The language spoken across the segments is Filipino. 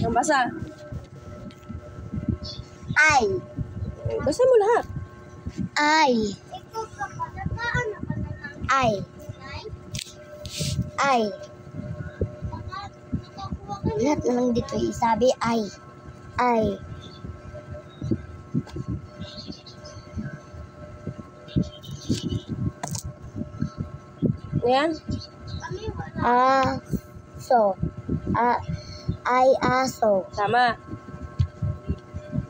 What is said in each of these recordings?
Ang basa. Ay. Basa mo lahat. Ay. Ay. Ay. Lahat naman dito isabi ay. Ay. Ayan. Aso. Ay aso. Tama.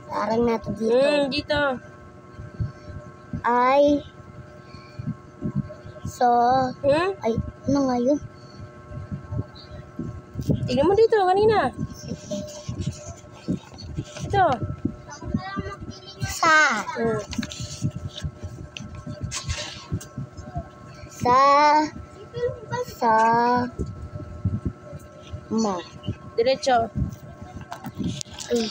Parang nato dito. Dito. Ay. Ay, ano nga yun? Tignan mo dito, kanina. Ito. Sa. Ma. Diretso. Ay.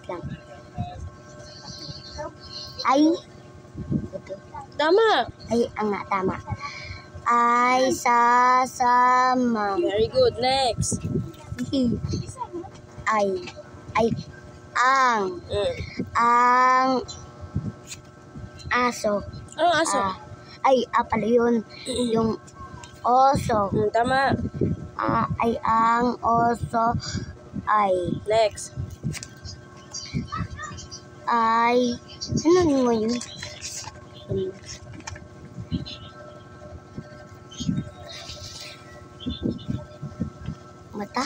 Lang. Ay. Ito. Tama. Ay, nga, tama. Ay, sasama. Very good. Next. Ay, ang aso. Anong aso? Pala yun. Yung oso. Tama. Ay, ang oso. Ay. Next. Ay, ano mo yun? Mata?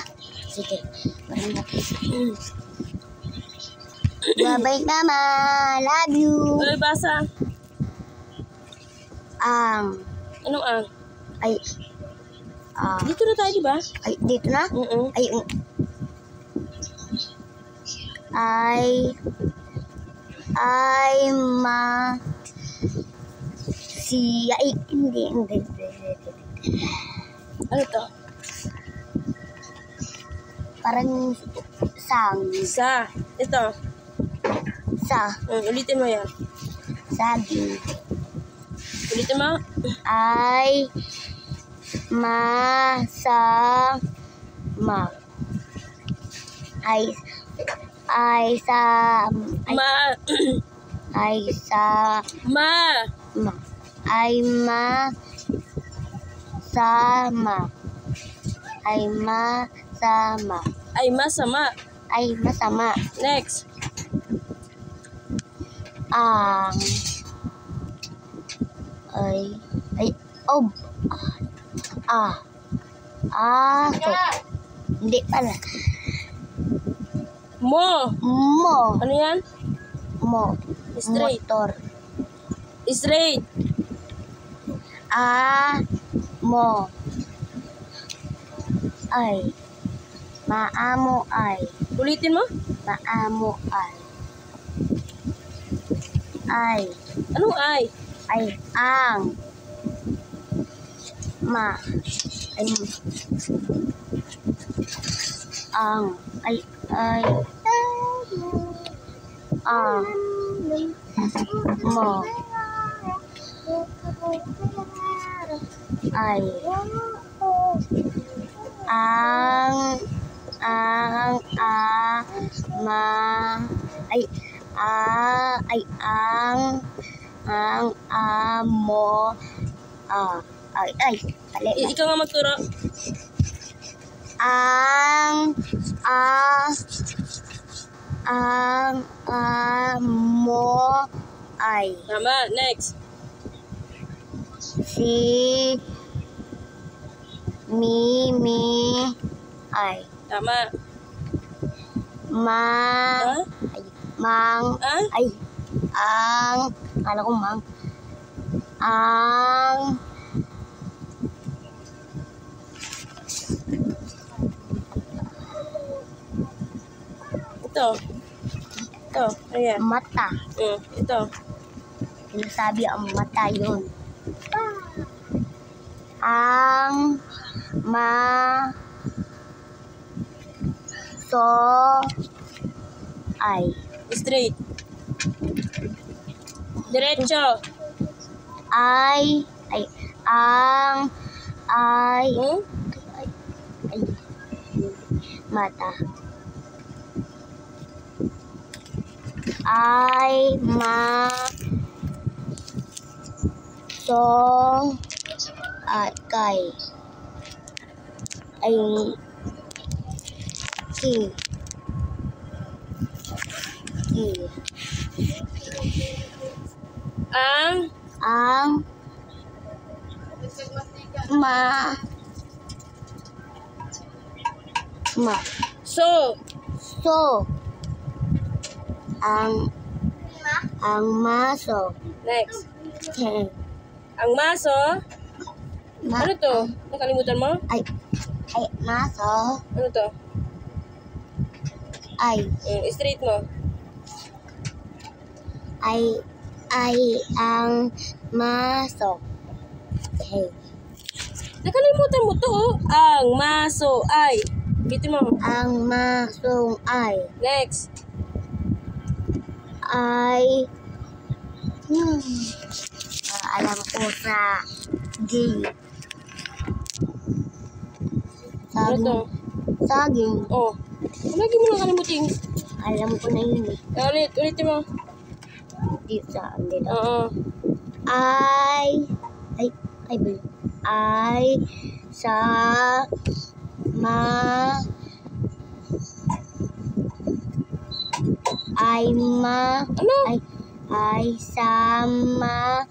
Sige. Parang natin. Bye-bye, Mama. Love you. Ay, basa. Ang. Anong ang? Ay. Dito na tayo, di ba? Ay, dito na? Ay. Ay, hindi. Ano to? Parang sang. Sa. Ito. Sa. Ulitin mo yan. Saging. Ulitin mo. Ay, masama. Ay, sa. Ma. Ay, sa. Ma. Ay, sama. Ay, masama. Ay, masama. Ay, masama. Next. Ang. Hindi pala. Mo. Ano yan? Straight. Motor. Straight. Mo. Ay. Maamo ay. Ulitin mo. Maamo ay. Ay. Anong ay? Ay, ang. Ay. Ang. Ay. Ang. Mo. Ay. Ang. Amo. Ikaw nga magturo. Amo ay. Tama. Next. Mimi ay. Tama. Mang ay. Kala ko mang. Ito. Ayan. Mata. Ito. Sinasabi ang mata yun. Ang ay. Straight. Diretso. Ang Ay. Mata. Ay, ma, so, at kay. Ay, ki. Ki. Ang ma, so. ang maso. Next. Ten. Ang maso. Ano to? Nakalimutan mo? Ay, maso. Ano to? Ay, Straight mo. ay, ang maso. Okay. Nakalimutan mo to, oh. Ang maso ay. Bitin mo. Ang masong ay. Next. Ay, alam ko sa G. Ano to? Saging. Oh. Lagi mo nakalimutin. Alam ko na yun eh. Ulitin mo. Dito sa dito. Oo. Ay, sa, ma, Ano? ay, sama,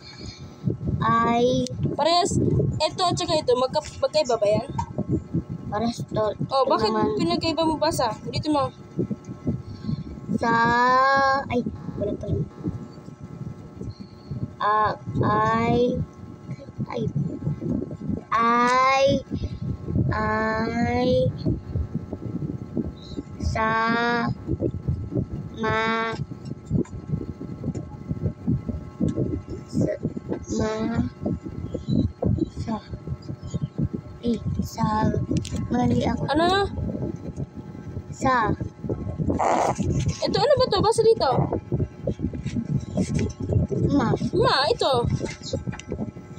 ay, Parehas. Ito at saka ito. Magkaiba ba yan? paras to. Oh, bakit naman. pinagkaiba mo pa sa? Ulitin mo. Sa, ay, wala pa rin. Ay, sa, ma, mali ako. Ano? Sa, Ito, ano ba to? Basta dito. ma, Ito.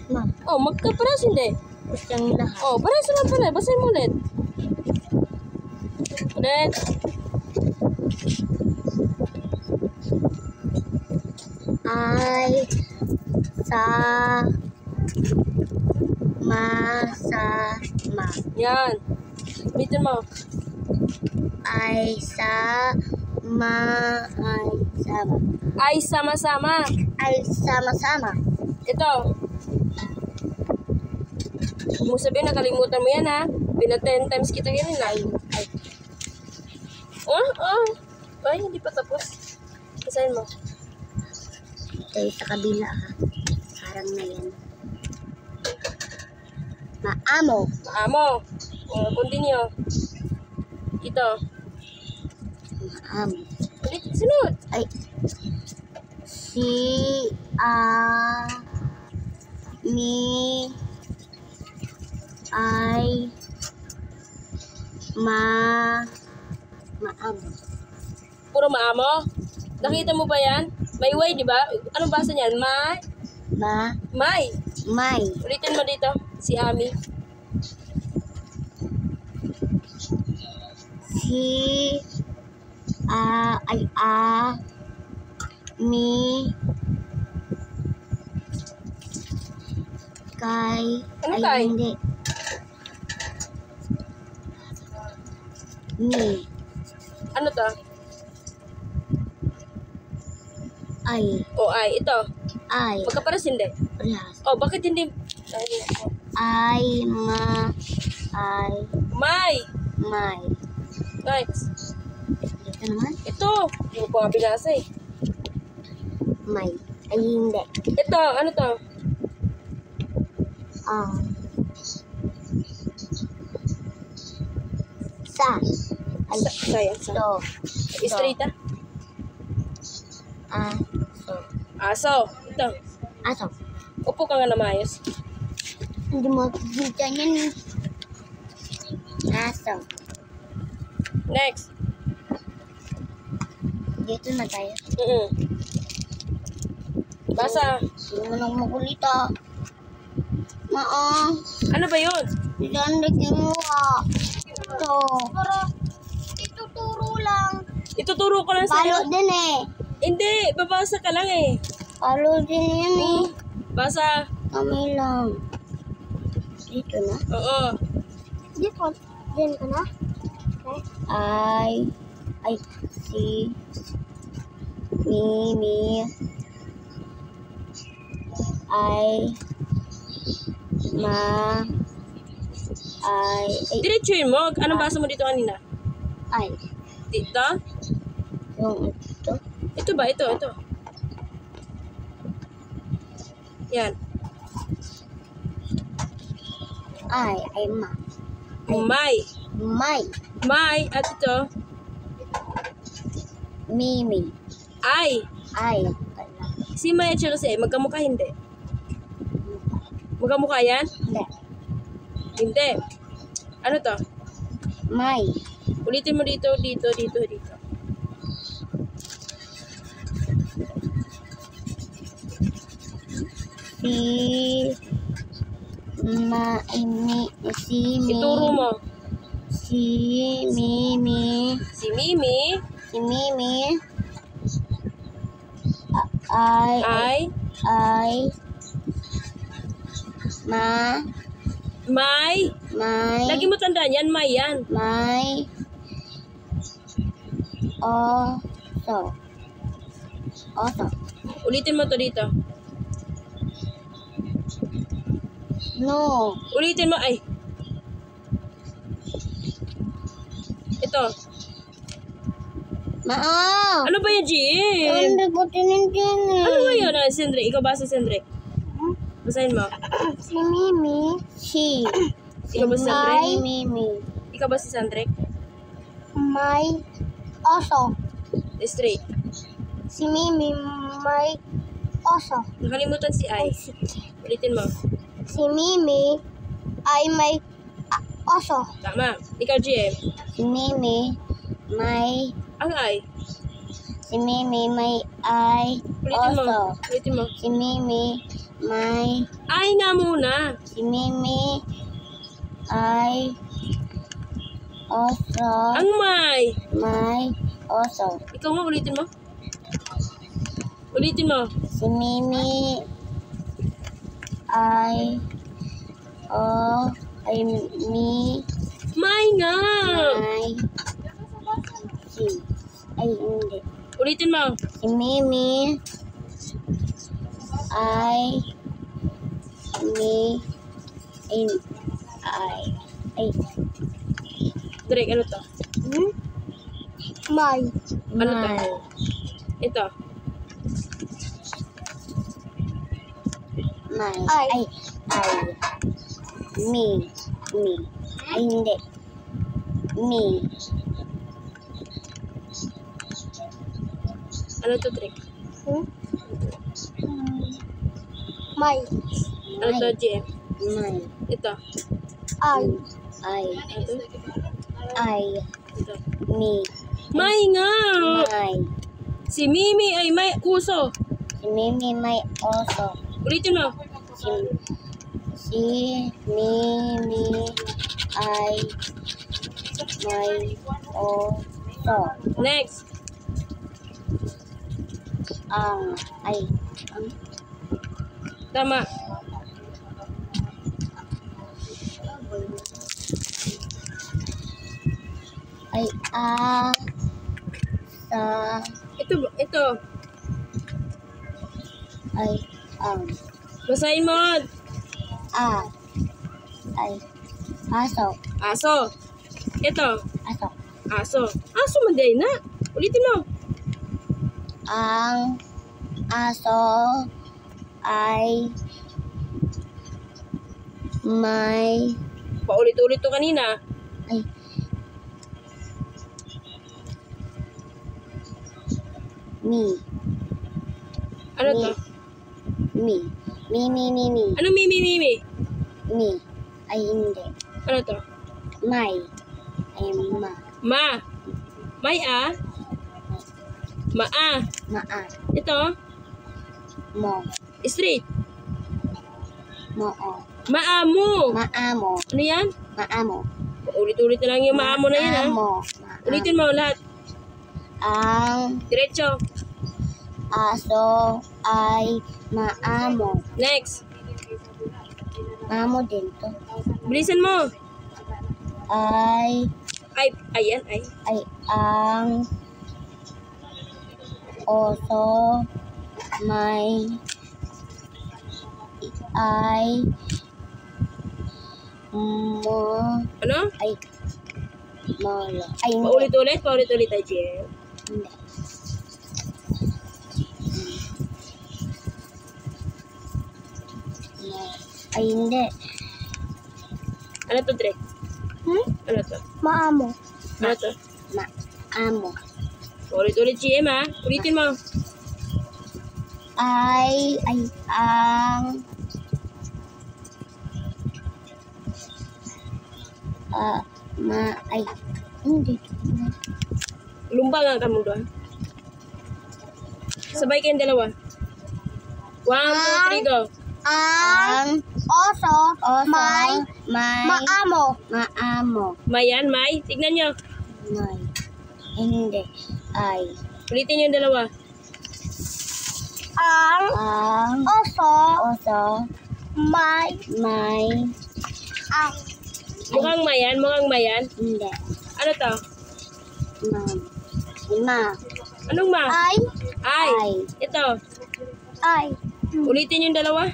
ma, Oh, magkaparas hindi. gustong lahat. Oh, pares lang pala. Basahin mo ulit. Ulit. Ay, sa, masama. Yan. Ulitin mo. Ay, sama. Ay, sama-sama. Ay, sama-sama. Ito. Huwag mo sabihin, nakalimutan mo yan, ha? Pina 10 times kita ganun, ha? Ay, hindi pa tapos. Basahin mo. Ito sa kabila, ha? Parang na yan. Maamo. Maamo. Continue. Ito. Maamo. Ulit, sunod. Ay, mi, ay, maamo. Puro maamo. Nakita mo ba yan? May way, di ba? Anong basa niyan? May. May, Ulitin mo dito. Si Ami. mi, kay, Ano kay? Hindi. Mi, Ano to? ay, Ito. ay, Magkaparas hindi. parehas. Oh, bakit hindi? Ay, May. may. Next. Dito naman, Ito. Hindi mo pa nga binasa eh. may. Ay, hindi. Ito. Ano to? Sa. Ay, Sayang. so. Straight, ha? So. Aso. Ito. Aso. Upo ka nga na maayos. Hindi mo makikita yan. Aso. Next. Dito na tayo. Basa. Hindi mo nang makulita. Maa. Ano ba yun? Diyan na kinuha. Oso. Pero, ituturo lang. Ituturo ko lang Palo sa'yo. din eh. Hindi, babasa ka lang eh. Palo din yan eh. Basa. Kami lang. Dito na? Oo. Dito. Diyan ka na? Ay, si, Mimi, ay, Diretsuhin mo. Anong basa mo dito kanina? ay, Dito? yung ito, Ito ba? Ito. Yan. ay, May. may, At ito. Mimi, Ay. pala, Si May at saka si Ay. Magkamukha hindi. Magkamukha yan? hindi, Hindi. Ano to? may, Ulitin mo dito. si Ituro mo. si Mimi, Si Mimi ay, ay May. may, Lagi mo tandaan yan, May yan. may, oso, Ulitin mo to dito. no, Ulitin mo, ay. Ito. Ano ba yan, Jim? Hindi ko tinintin eh. Ano ba yun? Sindre, ikaw ba si Sindre? Basahin mo. Si Mimi, Ikaw ba si Sandre? ay, Mimi, Ikaw ba si Sandre? may, oso, Straight. si Mimi, may, oso, Nakalimutan si Ay. Ulitin mo. si Mimi, ay, may, oso, Tama. Ikaw, Jim. si Mimi, may, Ang Ay. si Mimi, may, ay, Ulitin mo. si Mimi, may, Ay nga muna. si Mimi, ay, oso, Ang May. may, oso, Ikaw nga, ulitin mo. Ulitin mo. si Mimi, ay, May nga. may, hindi. Ulitin mo. Si Mimi, ay, Drake, ano to? may, Ano to? Ito. me, ay, hindi, me, Ano to, Drake? may, Ano to, Jim? may, Ito. ay, Ano to? Ito. me, May nga. may, Si Mimi ay may uso. si Mimi, may, oso, Ulitin mo. si Mimi, ay, may, oso, Next. Tama. ay, Ito. ay, Basahin mo. ay, aso, Aso. Ito. aso, Aso. Aso manday na. Ulitin mo. ang aso ay may Paulit-ulit to kanina. me, Ano to? me, Ano Mimi? me, ay hindi, Ano to? may, ay Ma. May a. Ma-a. Ito. mo, Straight. mo, Maamo. maamo, Ano yan? maamo, Ulit-ulit na lang yung maamo na yan, ha? Maamo. Ulitin mo lahat. Ang Diretso. aso ay maamo. Next. Maamo din to. Bilisan mo. Ay Ayan, ay. ang oso may Ano? molo. Ay, hindi. Paulit-ulit tayo, Jem. Hindi. Ay, hindi. Ano to, Dre? Ano to? Maamo. Ano to? Maamo. Ulit-ulit, Jem, ha? Ulitin mo. Ay ang hindi. Lumbang ang kamong doon. Sabay kayong dalawa. 1, 2, 3, go. Ang oso may maamo. Mayan, may. Tignan nyo. May. Hindi. Ay. Ulitin yung dalawa. Ang oso may ang Mukhang mayan. hindi. Ano to? Ma. Anong ma? Ay. Ay. Ito. Ay. Ulitin yung dalawa.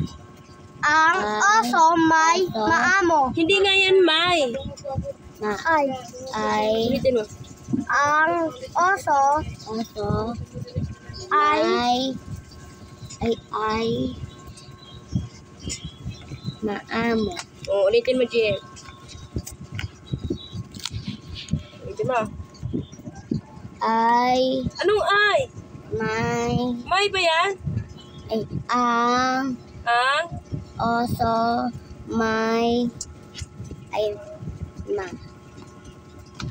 Ang oso may maamo. Hindi nga yan, may. Ay. Ulitin mo. Ang oso ay maamo. O, ulitin mo, Jem. Ulitin mo. Ay Anong ay? may May ba yan? ang Ang? oso may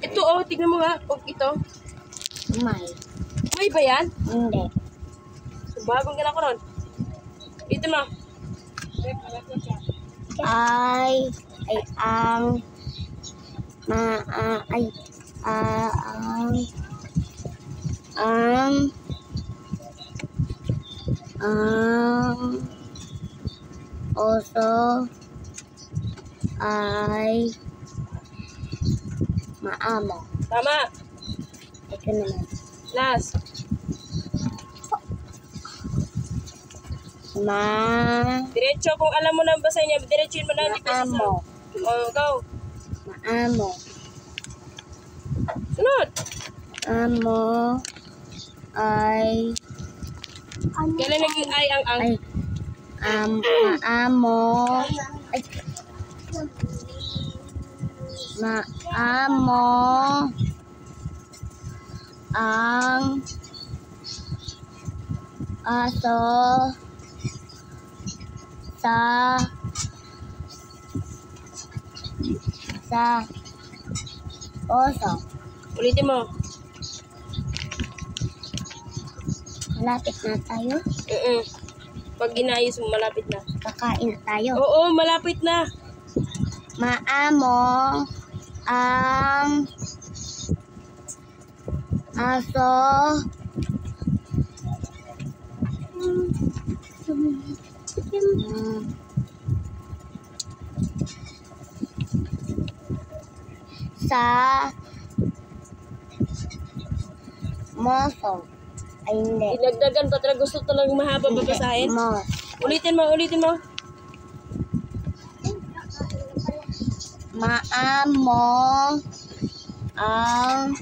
Ito, oh. Tignan mo nga. O, ito. may May ba yan? hindi. Bagong ka na ko ron. Dito mo. Ay ang oso ay maamo. Tama. Ito naman. Last. Diretso. Kung alam mo na ang basa niya, diretsuin mo na. Hindi kasi Maamo. go. Maamo. Sunod. Amo ay Kailan naging ay ang ang? maamo maamo ang aso sa oso. Ulitin mo. Malapit na tayo. Pag ginayos mo, malapit na. Kakain na tayo. Oo, malapit na. Maamo ang aso sa moso. Ay, hindi. Dinagdagan pa talaga. Gusto talagang mahaba babasahin. Mos. Ulitin mo. Maamo ang